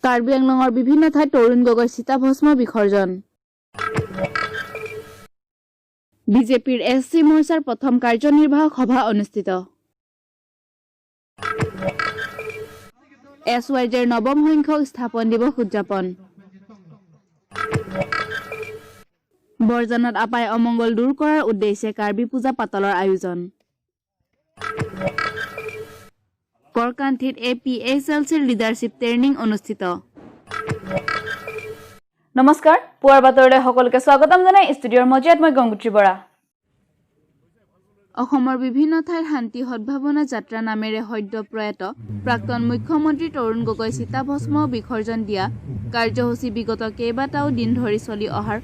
কাৰ্বি আংলঙৰ বিভিন্ন ঠাইত তৰুণ গগৈ চিতাভস্ম বিসৰ্জন। বিজেপিৰ এছচি মৰ্চাৰ প্ৰথম কাৰ্যনিৰ্বাহক সভা অনুষ্ঠিত। SYJৰ নৱম সংখ্যক স্থাপন দিৱস উদযাপন। বৰজানত আপাই অমংগল দূৰ কৰাৰ উদ্দেশ্যে কাৰ্বি পূজা পাতলৰ আয়োজন। কৰকান্থিত APHLCৰ লিডাৰশ্বিপ ট্ৰেইনিং অনুষ্ঠিত। নমস্কাৰ, পুৱাৰ বাতৰলৈ সকলোকে স্বাগতম জনাই ষ্টুডিঅ'ৰ মজিয়াত মই গংগুত্ৰী বৰা। অসমৰ বিভিন্ন ঠাইত শান্তি সদ্ভাৱনা যাত্ৰা নামেৰে সদ্য প্ৰয়াত প্ৰাক্তন মুখ্যমন্ত্ৰী তৰুণ গগৈ চিতাভস্ম বিসৰ্জন দিয়া কাৰ্যসূচী বিগত কেইবাটাও দিন ধৰি চলি অহাৰ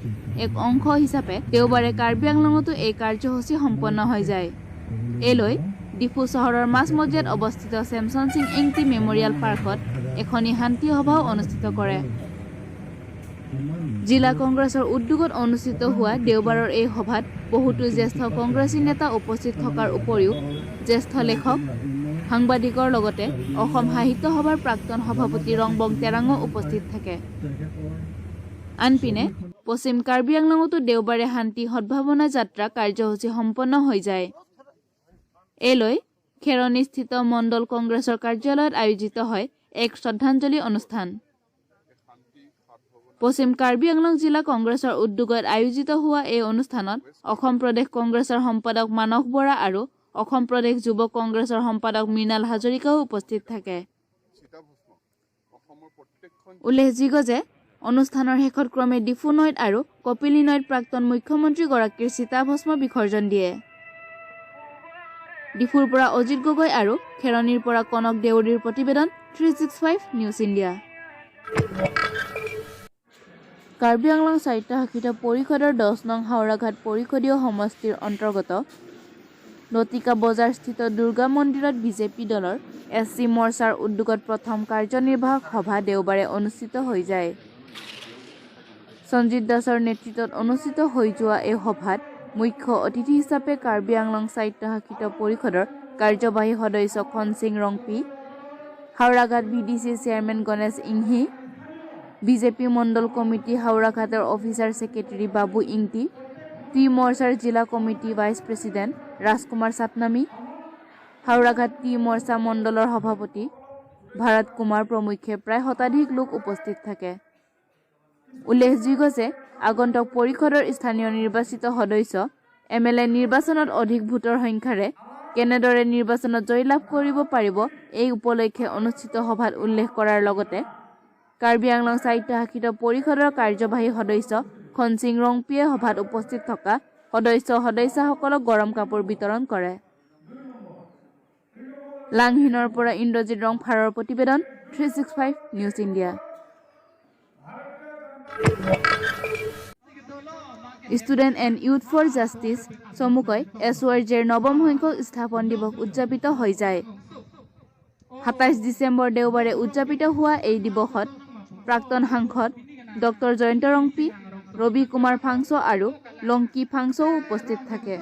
এক অংশ হিচাপে দেওবাৰে কাৰ্বি আংলঙতো এই কাৰ্যসূচী সম্পন্ন হৈ যায়। এইলৈ ডিফু চহৰৰ মাজমজিয়াত অৱস্থিত চেমছন সিং এংটি মেমৰিয়েল পাৰ্কত এখনি শান্তি সভাও অনুষ্ঠিত কৰে। জিলা কংগ্ৰেছৰ উদ্যোগত অনুষ্ঠিত হোৱা দেওবাৰৰ এই সভাত বহুতো জ্যেষ্ঠ কংগ্ৰেছী নেতা উপস্থিত থকাৰ উপৰিও জ্যেষ্ঠ লেখক সাংবাদিকৰ লগতে অসম সাহিত্য সভাৰ প্ৰাক্তন সভাপতি ৰংবং তেৰাঙো উপস্থিত থাকে। আনপিনে পশ্চিম কাৰ্বি আংলঙতো দেওবাৰে শান্তি সদ্ভাৱনা যাত্ৰা কাৰ্যসূচী সম্পন্ন হৈ যায়। এইলৈ খেৰণীস্থিত মণ্ডল কংগ্ৰেছৰ কাৰ্যালয়ত আয়োজিত হয় এক শ্ৰদ্ধাঞ্জলি অনুষ্ঠান। পশ্চিম কাৰ্বি আংলং জিলা কংগ্ৰেছৰ উদ্যোগত আয়োজিত হোৱা এই অনুষ্ঠানত অসম প্ৰদেশ কংগ্ৰেছৰ সম্পাদক মানস বৰা আৰু অসম প্ৰদেশ যুৱ কংগ্ৰেছৰ সম্পাদক মৃণাল হাজৰিকাও উপস্থিত থাকে। উল্লেখযোগ্য যে অনুষ্ঠানৰ শেষত ক্ৰমে ডিফু নৈত আৰু কপিলী নৈত প্ৰাক্তন মুখ্যমন্ত্ৰীগৰাকীৰ চিতাভস্ম বিসৰ্জন দিয়ে। ডিফুৰ পৰা অজিত গগৈ আৰু খেৰণীৰ পৰা কনক দেউৰীৰ প্ৰতিবেদন 365 নিউজ ইণ্ডিয়া। কাৰ্বি আংলং স্বায়ত্তশাসিত পৰিষদৰ 10 নং হাওৰাঘাট পৰিষদীয় সমষ্টিৰ অন্তৰ্গত লতিকা বজাৰস্থিত দুৰ্গা মন্দিৰত বিজেপি দলৰ এছচি মৰ্চাৰ উদ্যোগত প্ৰথম কাৰ্যনিৰ্বাহক সভা দেওবাৰে অনুষ্ঠিত হৈ যায়। সঞ্জিত দাসৰ নেতৃত্বত অনুষ্ঠিত হৈ যোৱা এই সভাত মুখ্য অতিথি হিচাপে কাৰ্বি আংলং স্বায়ত্তশাসিত পৰিষদৰ কাৰ্যবাহী সদস্য Khonsing Rongpi, Howraghat VDC chairman Ganesh Inghi, BJP মণ্ডল কমিটি হাওৰাঘাটৰ officer secretary Babu Ingti, tea মৰ্চাৰ জিলা committee vice president Rajkumar Chatnami, Howraghat tea Morcha মণ্ডলৰ সভাপতি ভাৰত কুমাৰ প্ৰমুখ্যে প্ৰায় শতাধিক লোক উপস্থিত থাকে। উল্লেখযোগ্য যে আগন্তুক পৰিষদৰ স্থানীয় নিৰ্বাচিত সদস্য MLA নিৰ্বাচনত অধিক ভোটৰ সংখ্যাৰে কেনেদৰে নিৰ্বাচনত জয়লাভ কৰিব পাৰিব এই উপলক্ষে অনুষ্ঠিত সভাত উল্লেখ কৰাৰ লগতে কাৰ্বি আংলং স্বায়ত্তশাসিত পৰিষদৰ কাৰ্যবাহী সদস্য খনসিং ৰংপিয়ে সভাত উপস্থিত থকা সদস্যসকলক গৰম কাপোৰ বিতৰণ কৰে। লাংহিনৰ পৰা ইন্দ্ৰজিৎ ৰংফাৰৰ প্ৰতিবেদন 365 news India. Student and youth for justice চমুকৈ SYJৰ নৱম সংখ্যক স্থাপন দিৱস উদযাপিত হৈ যায়। 27 ডিচেম্বৰ দেওবাৰে উদযাপিত হোৱা এই দিৱসত প্ৰাক্তন সাংসদ ডক্টৰ জয়ন্ত ৰংপি, ৰবি কুমাৰ ফাংছো আৰু লংকি ফাংছোও উপস্থিত থাকে।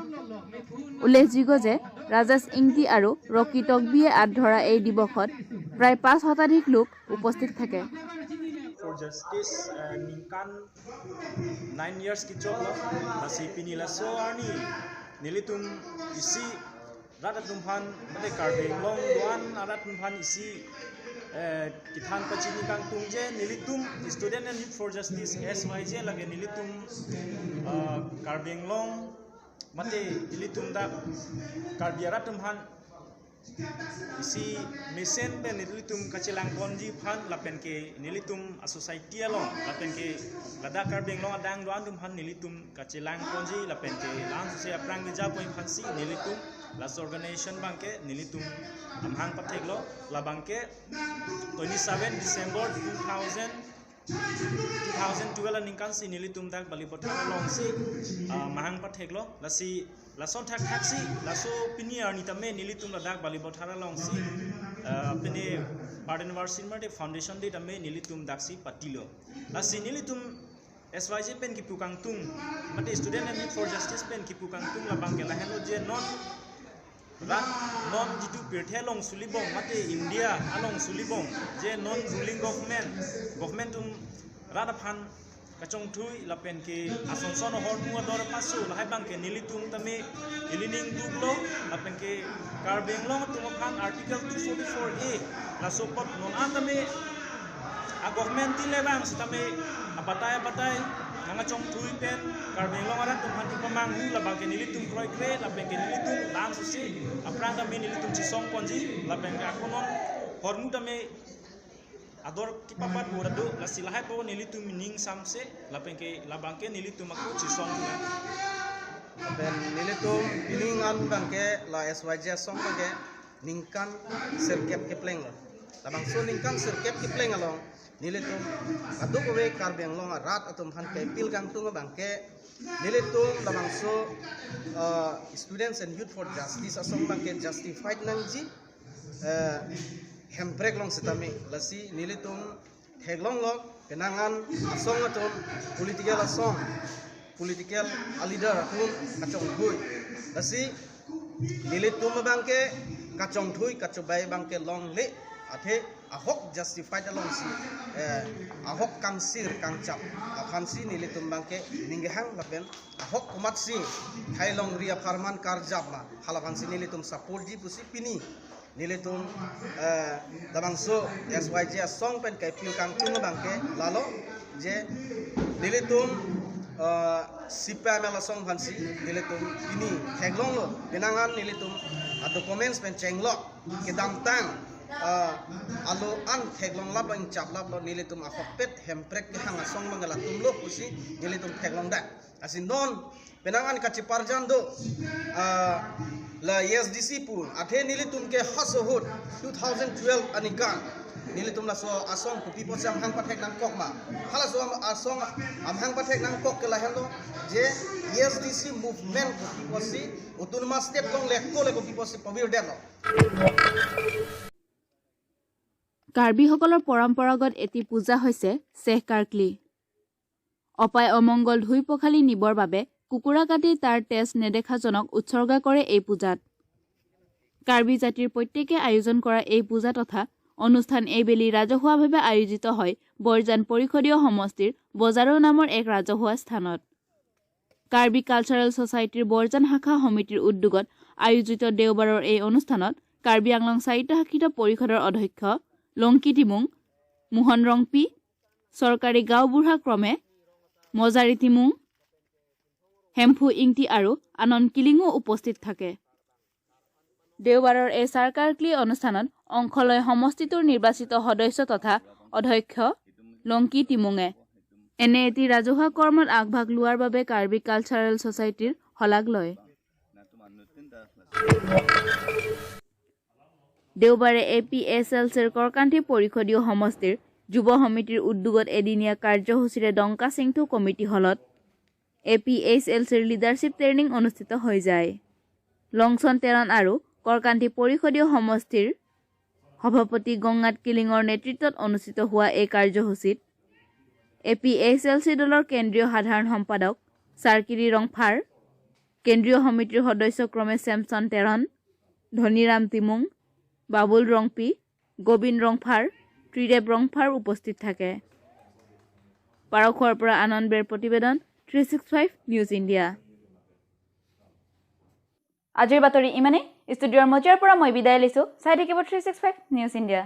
উল্লেখযোগ্য যে ৰাজেশ ইংটি আৰু ৰকি টকবিয়ে আঁত ধৰা এই দিৱসত প্ৰায় 5 শতাধিক লোক উপস্থিত থাকে। For justice ningkan 9 years ki job lo nasi pinila so arni nilitum isi rada tumphan mate karbeng long doan ada tumphan isi kithan pachini kang tungje nilitum student and youth for justice SYJ lage nilitum karbeng long mate nilitum da karbiara tumphan isi mesen pe nilitum kacelang konji phan lapen ke nilitum society along lapen ke lada karbeng long adang doan tum phan nilitum kacelang konji lapen ke lang se aprang ja point phansi nilitum las organization bangke nilitum amhang patheklo la bangke 27 December 2012 ningkan si nilitum dak balipotha long si mahang patheklo lasi lason thak si laso piniar ni tame nilitum ladak balibothara longsi apne pardon warsin mate foundation de tame nilitum daksi patilo lasi nilitum SYJ pen ki pukang tung mate student and youth for justice pen ki pukang tung la bangke la helo je non rat non jitu pirthe long sulibong mate India along sulibong je non ruling government tum rada phan kachong thui lapen ke asonson hor mu dor pasu lahai bang ke nilitum tame ilining dublo lapen ke karbeng long tum phan article 244A la support non atame a government ti lebang sitame abatai nanga chong thui pen karbeng long arat tum phan ti pamang hu labang ke nilitum kroi kre lapen ke nilitum lan susi aprang tame nilitum chisong ponji lapen ke akonon hor mu tame ador kipapat borado la silahai po nilitum ning samse lapengke labangke nilitum aku cisong na ben nilitum bilingan bangke la SYJ song bangke ningkan serkep ke pleng la labang so ningkan serkep ke pleng along nilitum aduk we karbeng long rat atum han ke pil kang tung bangke nilitum labang so students and youth for justice asong bangke justified nangji hemprek long setami lasi nilitum heglong lok kenangan asong atum political leader atum kacong thui lasi nilitum bangke kacong thui kacobai bangke long le athe ahok justified along si ahok kangsir kangcap akhansi nilitum bangke ninggehang lapen ahok kumat si hailong ria farman karjap ma halapansi nilitum support ji pusi pini nilitum dabangso SYJ song pen kai pil kang tung bangke lalo je nilitum sipa mela song hansi nilitum ini heglong lo benangan nilitum documents pen chenglok kedang tang alo an heglong lap lang chap lap lo nilitum afopet hemprek ke hanga song mangala tumlo pusi nilitum heglong da asin non benangan kaciparjan do la YSDC pun athe nilitum ke hasohut 2012 anikan nilitum la so asong kupi po sam hang pathek nang kok ma hala so asong am hang pathek nang kok ke la hendo je YSDC movement kupi po si utun ma step long le ko le kupi po si pavir delo Karbi সকলৰ পৰম্পৰাগত এটি পূজা হৈছে চেহ কাৰ্কলি অপায় অমংগল ধুই পখালি নিবৰ বাবে কুকুৰা কাটি তাৰ তেজ নেদেখাজনক উৎসৰ্গা কৰে এই পূজাত কাৰ্বি জাতিৰ প্ৰত্যেকে আয়োজন কৰা এই পূজা তথা অনুষ্ঠান এইবেলি ৰাজহুৱাভাৱে আয়োজিত হয় বৰজান পৰিষদীয় সমষ্টিৰ বজাৰো নামৰ এক ৰাজহুৱা স্থানত কাৰ্বি কালচাৰেল ছ'চাইটিৰ বৰজান শাখা সমিতিৰ উদ্যোগত আয়োজিত দেওবাৰৰ এই অনুষ্ঠানত কাৰ্বি আংলং সাহিত্য শাখিত পৰিষদৰ অধ্যক্ষ লংকি টিমুং মোহন ৰংপি চৰকাৰী গাঁওবুঢ়া ক্ৰমে মজাৰি টিমুং হেমফু ইংটি আৰু আনন্দ কিলিঙো উপস্থিত থাকে দেওবাৰৰ এই চাৰকাৰ্কলি অনুষ্ঠানত অংশ লয় সমষ্টিটোৰ নিৰ্বাচিত সদস্য তথা অধ্যক্ষ লংকি টিমুঙে এনে এটি ৰাজহুৱা কৰ্মত আগভাগ লোৱাৰ বাবে কাৰ্বি কালচাৰেল ছ'চাইটিৰ শলাগ লয় দেওবাৰে APSLCৰ কৰকান্থি পৰিষদীয় সমষ্টিৰ যুৱ সমিতিৰ উদ্যোগত এদিনীয়া কাৰ্যসূচীৰে ডংকা সিংথু কমিটি হলত APSLCৰ লিডাৰশ্বিপ ট্ৰেইনিং অনুষ্ঠিত হৈ যায় লংচন তেৰণ আৰু কৰকান্থি পৰিষদীয় সমষ্টিৰ সভাপতি গংগাত কিলিঙৰ নেতৃত্বত অনুষ্ঠিত হোৱা এই কাৰ্যসূচীত APSLC দলৰ কেন্দ্ৰীয় সাধাৰণ সম্পাদক চাৰকিৰি ৰংফাৰ কেন্দ্ৰীয় সমিতিৰ সদস্য ক্ৰমে চেমছন তেৰণ ধনীৰাম টিমুং বাবুল ৰংপি গোবিন্দ ৰংফাৰ ত্ৰিদেৱ ৰংফাৰ উপস্থিত থাকে পাৰখোৱাৰ পৰা আনন্দবেৰ প্ৰতিবেদন 365 নিউজ ইণ্ডিয়া আজিৰ বাতৰি ইমানে ষ্টুডিঅ'ৰ মজিয়াৰ পৰা মই বিদায় লৈছো চাই থাকিব 365 নিউজ ইণ্ডিয়া